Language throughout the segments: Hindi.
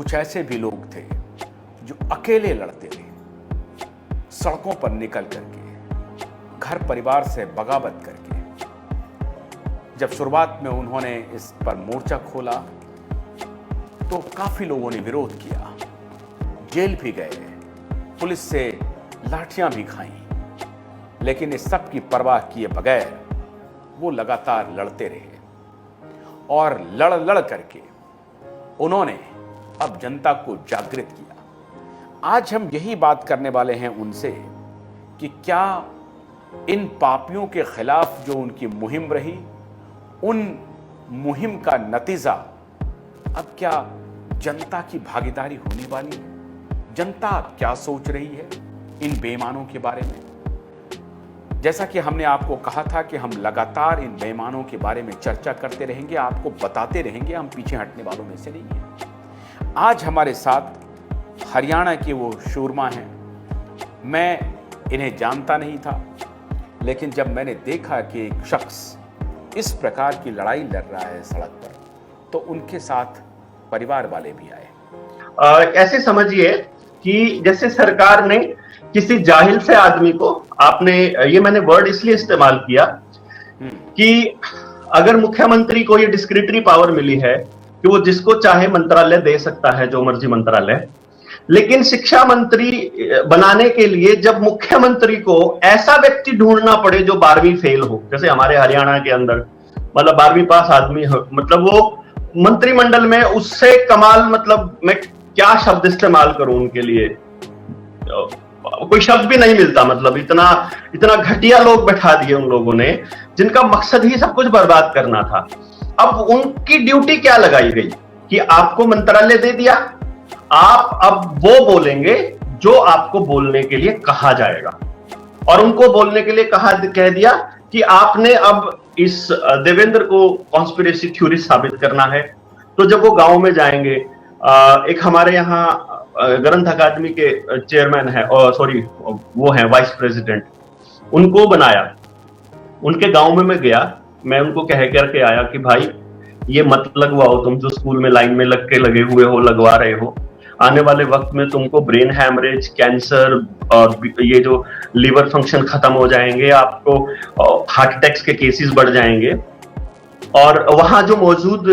कुछ ऐसे भी लोग थे जो अकेले लड़ते थे, सड़कों पर निकल करके, घर परिवार से बगावत करके। जब शुरुआत में उन्होंने इस पर मोर्चा खोला तो काफी लोगों ने विरोध किया, जेल भी गए, पुलिस से लाठियां भी खाईं, लेकिन इस सब की परवाह किए बगैर वो लगातार लड़ते रहे और लड़ लड़ करके उन्होंने अब जनता को जागृत किया। आज हम यही बात करने वाले हैं उनसे कि क्या इन पापियों के खिलाफ जो उनकी मुहिम रही, उन मुहिम का नतीजा अब क्या जनता की भागीदारी होने वाली है? जनता क्या सोच रही है इन बेईमानों के बारे में? जैसा कि हमने आपको कहा था कि हम लगातार इन बेईमानों के बारे में चर्चा करते रहेंगे, आपको बताते रहेंगे, हम पीछे हटने वालों में से नहीं हैं। आज हमारे साथ हरियाणा के वो शूरमा हैं। मैं इन्हें जानता नहीं था, लेकिन जब मैंने देखा कि एक शख्स इस प्रकार की लड़ाई लड़ रहा है सड़क पर, तो उनके साथ परिवार वाले भी आए। ऐसे समझिए कि जैसे सरकार ने किसी जाहिल से आदमी को, आपने ये मैंने वर्ड इसलिए इस्तेमाल किया कि अगर मुख्यमंत्री को ये डिस्क्रिटरी पावर मिली है कि वो जिसको चाहे मंत्रालय दे सकता है, जो मर्जी मंत्रालय, लेकिन शिक्षा मंत्री बनाने के लिए जब मुख्यमंत्री को ऐसा व्यक्ति ढूंढना पड़े जो 12वीं फेल हो, जैसे हमारे हरियाणा के अंदर मतलब 12वीं पास आदमी हो, मतलब वो मंत्रिमंडल में उससे कमाल, मतलब मैं क्या शब्द इस्तेमाल करूं उनके लिए, कोई शब्द भी नहीं मिलता। मतलब इतना इतना घटिया लोग बैठा दिए उन लोगों ने, जिनका मकसद ही सब कुछ बर्बाद करना था। अब उनकी ड्यूटी क्या लगाई गई कि आपको मंत्रालय दे दिया, आप अब वो बोलेंगे जो आपको बोलने के लिए कहा जाएगा, और उनको बोलने के लिए कह दिया कि आपने अब इस देवेंद्र को कॉन्स्पिरेसी थ्योरिस्ट साबित करना है। तो जब वो गांव में जाएंगे, एक हमारे यहाँ ग्रंथ अकादमी के चेयरमैन है, सॉरी वो है वाइस प्रेसिडेंट, उनको बनाया, उनके गांव में मैं गया, मैं उनको कह करके आया कि भाई ये मत लगवाओ, तुम जो स्कूल में लाइन में लग के लगे हुए हो, लगवा रहे हो, आने वाले वक्त में तुमको ब्रेन हैमरेज, कैंसर और ये जो लीवर फंक्शन खत्म हो जाएंगे, आपको हार्ट अटैक्स के केसेस बढ़ जाएंगे। और वहां जो मौजूद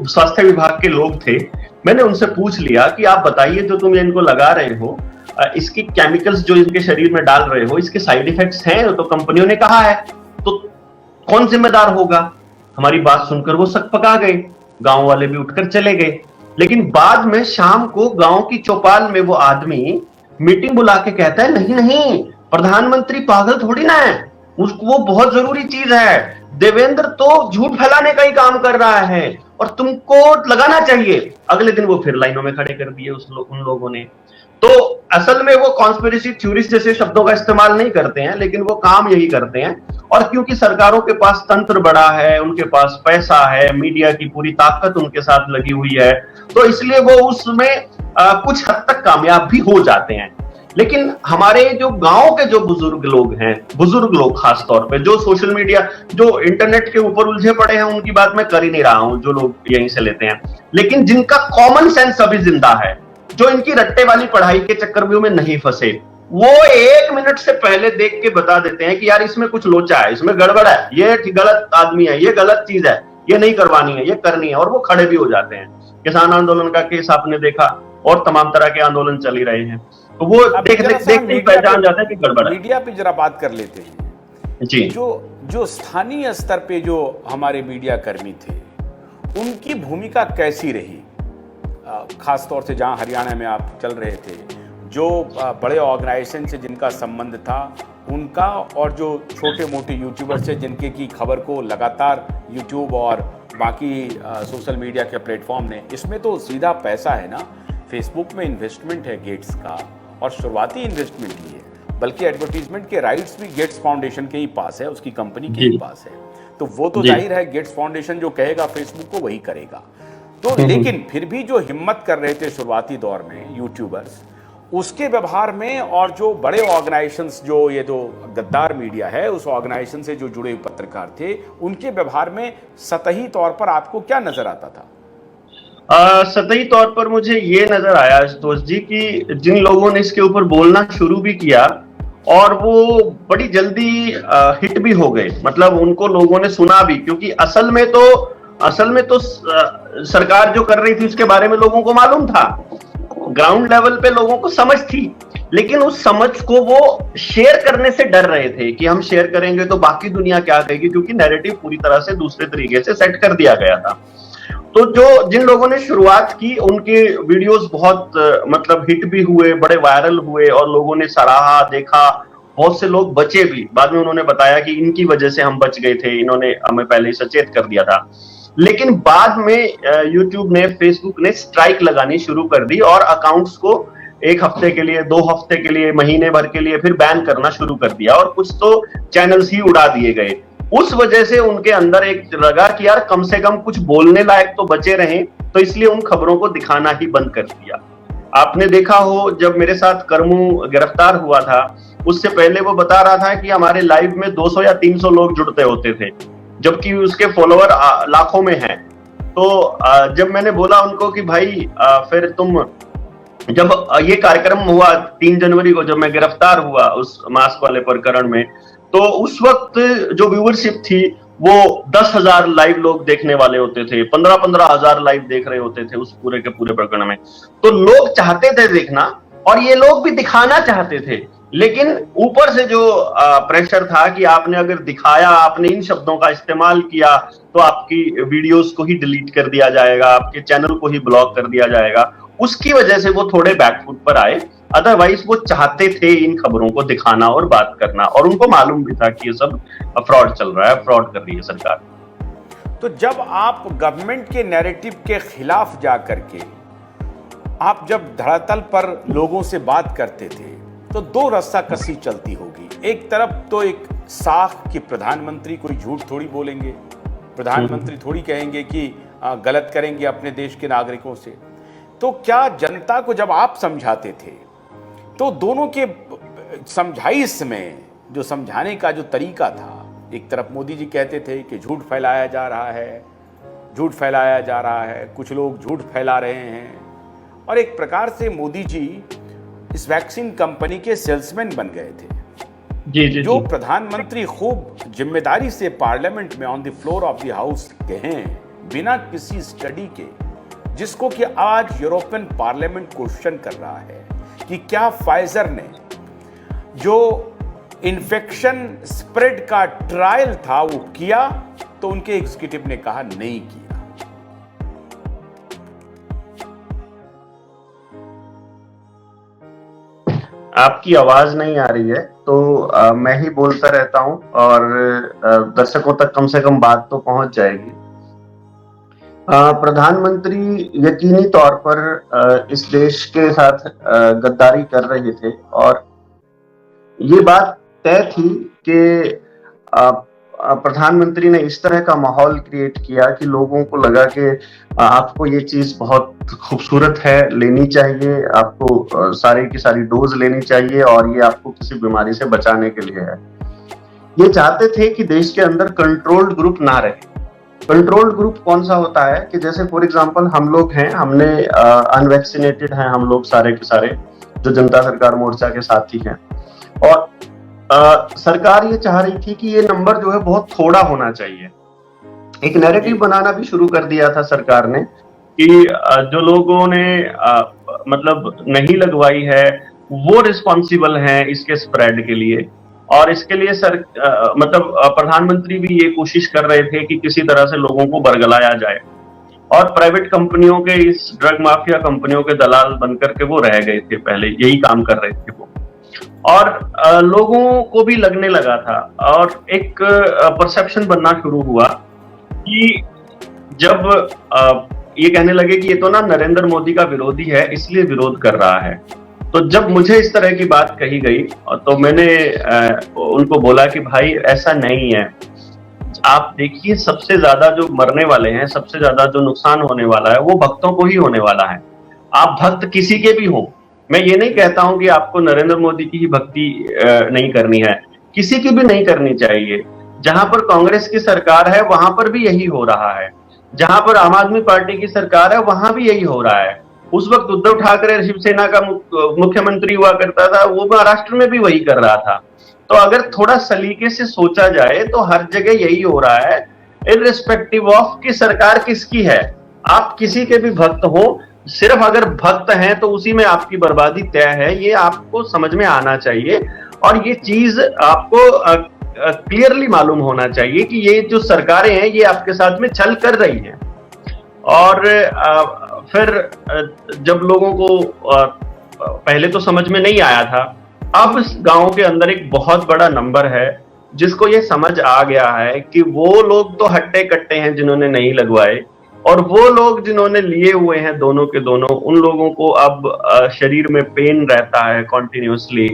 स्वास्थ्य विभाग के लोग थे, मैंने उनसे पूछ लिया कि आप बताइए जो तुम इनको लगा रहे हो, इसकी केमिकल्स जो इनके शरीर में डाल रहे हो, इसके साइड इफेक्ट्स हैं? तो कंपनियों ने कहा है, तो कौन जिम्मेदार होगा? हमारी बात सुनकर वो सक पका गए, गांव वाले भी उठकर चले गए। लेकिन बाद में शाम को गांव की चौपाल में वो आदमी मीटिंग बुला के कहता है, नहीं नहीं, प्रधानमंत्री पागल थोड़ी ना है, उसको वो बहुत जरूरी चीज है, देवेंद्र तो झूठ फैलाने का ही काम कर रहा है और तुमको लगाना चाहिए। अगले दिन वो फिर लाइनों में खड़े कर दिए उन लोगों ने। तो असल में वो कॉन्स्पिरेसी थ्योरिस्ट जैसे शब्दों का इस्तेमाल नहीं करते हैं, लेकिन वो काम यही करते हैं। और क्योंकि सरकारों के पास तंत्र बड़ा है, उनके पास पैसा है, मीडिया की पूरी ताकत उनके साथ लगी हुई है, तो इसलिए वो उसमें कुछ हद तक कामयाब भी हो जाते हैं। लेकिन हमारे जो गांव के जो बुजुर्ग लोग हैं, बुजुर्ग लोग खास तौर पे, जो सोशल मीडिया, जो इंटरनेट के ऊपर उलझे पड़े हैं, उनकी बात मैं कर ही नहीं रहा हूं, जो लोग यहीं से लेते हैं, लेकिन जिनका कॉमन सेंस अभी जिंदा है, जो इनकी रट्टे वाली पढ़ाई के चक्रव्यूह में नहीं फंसे, वो 1 मिनट से पहले देख के बता देते हैं कि यार इसमें कुछ लोचा है, इसमें गड़बड़ है, ये गलत आदमी है, ये गलत चीज है, ये नहीं करवानी है, ये करनी है, और वो खड़े भी हो जाते हैं। किसान आंदोलन का केस आपने देखा, और तमाम तरह के आंदोलन चल ही रहे हैं, तो वो देखते ही पहचान जाता है कि गड़बड़ है। मीडिया पे जरा बात कर लेते हैं जी। जो स्थानीय स्तर पे जो हमारे मीडिया कर्मी थे, उनकी भूमिका कैसी रही, खास तौर से जहां हरियाणा में आप चल रहे थे, जो बड़े ऑर्गेनाइजेशन से जिनका संबंध था उनका, और जो छोटे मोटे यूट्यूबर्स से जिनके की खबर को लगातार यूट्यूब और बाकी सोशल मीडिया के प्लेटफॉर्म ने, इसमें तो सीधा पैसा है ना, फेसबुक में इन्वेस्टमेंट है गेट्स का, और शुरुआती इन्वेस्टमेंट ही है, बल्कि एडवर्टीजमेंट के राइट्स भी गेट्स फाउंडेशन के ही पास है, उसकी कंपनी के ही पास है। तो वो तो जाहिर है गेट्स फाउंडेशन जो कहेगा फेसबुक को वही करेगा। तो लेकिन फिर भी जो हिम्मत कर रहे थे शुरुआती दौर में यूट्यूबर्स, उसके व्यवहार में, और जो बड़े ऑर्गेनाइजेशंस, जो ये जो गद्दार मीडिया है, उस ऑर्गेनाइजेशन से जो जुड़े पत्रकार थे, उनके व्यवहार में सतही तौर पर आपको क्या नजर आता था? सतही तौर पर मुझे ये नजर आया आशुतोष जी कि जिन लोगों ने इसके ऊपर बोलना शुरू भी किया और वो बड़ी जल्दी हिट भी हो गए, मतलब उनको लोगों ने सुना भी, क्योंकि असल में तो सरकार जो कर रही थी उसके बारे में लोगों को मालूम था, ग्राउंड लेवल पे लोगों को समझ थी, लेकिन उस समझ को वो शेयर करने से डर रहे थे कि हम शेयर करेंगे तो बाकी दुनिया क्या कहेगी, क्योंकि नैरेटिव पूरी तरह से दूसरे तरीके से सेट कर दिया गया था। तो जिन लोगों ने शुरुआत की उनके वीडियोस बहुत मतलब हिट भी हुए, बड़े वायरल हुए और लोगों ने सराहा, देखा। बहुत से लोग बचे भी, बाद में उन्होंने बताया कि इनकी वजह से हम बच गए थे, इन्होंने हमें पहले ही सचेत कर दिया था। लेकिन बाद में यूट्यूब ने, फेसबुक ने स्ट्राइक लगानी शुरू कर दी और अकाउंट्स को 1 हफ्ते के लिए, 2 हफ्ते के लिए, महीने भर के लिए फिर बैन करना शुरू कर दिया और कुछ तो चैनल्स ही उड़ा दिए गए। उस वजह से उनके अंदर एक लगा कि यार कम से कम कुछ बोलने लायक तो बचे रहें, तो इसलिए उन खबरों को दिखाना ही बंद कर दिया। आपने देखा हो, जब मेरे साथ करमू गिरफ्तार हुआ था उससे पहले वो बता रहा था कि हमारे लाइव में 200 या 300 लोग जुड़ते होते थे, जबकि उसके फॉलोअर लाखों में हैं। तो जब मैंने बोला उनको कि भाई फिर तुम, जब ये कार्यक्रम हुआ 3 जनवरी को, जब मैं गिरफ्तार हुआ उस मास्क वाले प्रकरण में, तो उस वक्त जो व्यूअरशिप थी वो 10,000 लाइव लोग देखने वाले होते थे, 15,000 लाइव देख रहे होते थे उस पूरे के पूरे प्रकरण में। तो लोग चाहते थे देखना और ये लोग भी दिखाना चाहते थे, लेकिन ऊपर से जो प्रेशर था कि आपने अगर दिखाया, आपने इन शब्दों का इस्तेमाल किया तो आपकी वीडियोस को ही डिलीट कर दिया जाएगा, आपके चैनल को ही ब्लॉक कर दिया जाएगा। उसकी वजह से वो थोड़े बैकफुट पर आए, अदरवाइज वो चाहते थे इन खबरों को दिखाना और बात करना, और उनको मालूम भी था कि ये सब फ्रॉड चल रहा है, फ्रॉड कर रही है सरकार। तो जब आप गवर्नमेंट के नैरेटिव के खिलाफ जा करके आप जब धरातल पर लोगों से बात करते थे तो 2 रस्साकसी चलती होगी। एक तरफ तो एक साख कि प्रधानमंत्री कोई झूठ थोड़ी बोलेंगे, प्रधानमंत्री थोड़ी कहेंगे कि गलत करेंगे अपने देश के नागरिकों से। तो क्या जनता को जब आप समझाते थे तो दोनों के समझाइश में जो समझाने का जो तरीका था, एक तरफ मोदी जी कहते थे कि झूठ फैलाया जा रहा है, झूठ फैलाया जा रहा है, कुछ लोग झूठ फैला रहे हैं, और एक प्रकार से मोदी जी इस वैक्सीन कंपनी के सेल्समैन बन गए थे। जी। जो प्रधानमंत्री खूब जिम्मेदारी से पार्लियामेंट में on the floor of the house कहें, बिना किसी स्टडी के, जिसको कि आज यूरोपियन पार्लियामेंट क्वेश्चन कर रहा है कि क्या फाइजर ने जो इन्फेक्शन स्प्रेड का ट्रायल था वो किया, तो उनके एग्जीक्यूटिव ने कहा नहीं किया। आपकी आवाज नहीं आ रही है तो मैं ही बोलता रहता हूं और दर्शकों तक कम से कम बात तो पहुंच जाएगी। प्रधानमंत्री यकीनी तौर पर इस देश के साथ गद्दारी कर रहे थे और ये बात तय थी कि प्रधानमंत्री ने इस तरह का माहौल क्रिएट किया कि लोगों को लगा कि आपको ये चीज बहुत खूबसूरत है, लेनी चाहिए, आपको सारी की सारी डोज लेनी चाहिए और ये आपको किसी बीमारी से बचाने के लिए है। ये चाहते थे कि देश के अंदर कंट्रोल्ड ग्रुप ना रहे। कंट्रोल्ड ग्रुप कौन सा होता है कि जैसे फॉर एग्जांपल हम लोग हैं, हमने अनवैक्सीनेटेड हैं हम लोग सारे के सारे, जो जनता सरकार मोर्चा के साथी हैं, और सरकार ये चाह रही थी कि ये नंबर जो है बहुत थोड़ा होना चाहिए। एक नैरेटिव बनाना भी शुरू कर दिया था सरकार ने कि जो लोगों ने मतलब नहीं लगवाई है वो रिस्पॉन्सिबल हैं इसके स्प्रेड के लिए, और इसके लिए मतलब प्रधानमंत्री भी ये कोशिश कर रहे थे कि किसी तरह से लोगों को बरगलाया जाए, और प्राइवेट कंपनियों के, इस ड्रग माफिया कंपनियों के दलाल बनकर के वो रह गए थे, पहले यही काम कर रहे थे वो, और लोगों को भी लगने लगा था और एक परसेप्शन बनना शुरू हुआ कि जब ये कहने लगे कि ये तो ना नरेंद्र मोदी का विरोधी है इसलिए विरोध कर रहा है। तो जब मुझे इस तरह की बात कही गई तो मैंने उनको बोला कि भाई ऐसा नहीं है, आप देखिए सबसे ज्यादा जो मरने वाले हैं, सबसे ज्यादा जो नुकसान होने वाला है वो भक्तों को ही होने वाला है। आप भक्त किसी के भी हो, मैं ये नहीं कहता हूं कि आपको नरेंद्र मोदी की ही भक्ति नहीं करनी है, किसी की भी नहीं करनी चाहिए। जहां पर कांग्रेस की सरकार है वहां पर भी यही हो रहा है। जहां पर आम आदमी पार्टी की सरकार है वहां भी यही हो रहा है। उस वक्त उद्धव ठाकरे शिवसेना का मुख्यमंत्री हुआ करता था, वो महाराष्ट्र में भी वही कर रहा था। तो अगर थोड़ा सलीके से सोचा जाए तो हर जगह यही हो रहा है, इररिस्पेक्टिव ऑफ कि सरकार किसकी है। आप किसी के भी भक्त हो, सिर्फ अगर भक्त हैं तो उसी में आपकी बर्बादी तय है, ये आपको समझ में आना चाहिए। और ये चीज आपको क्लियरली मालूम होना चाहिए कि ये जो सरकारें हैं ये आपके साथ में छल कर रही हैं। और फिर जब लोगों को पहले तो समझ में नहीं आया था, अब इस गांव के अंदर एक बहुत बड़ा नंबर है जिसको ये समझ आ गया है कि वो लोग तो हट्टे कट्टे हैं जिन्होंने नहीं लगवाए, और वो लोग जिन्होंने लिए हुए हैं दोनों के दोनों, उन लोगों को अब शरीर में पेन रहता है कॉन्टिन्यूसली।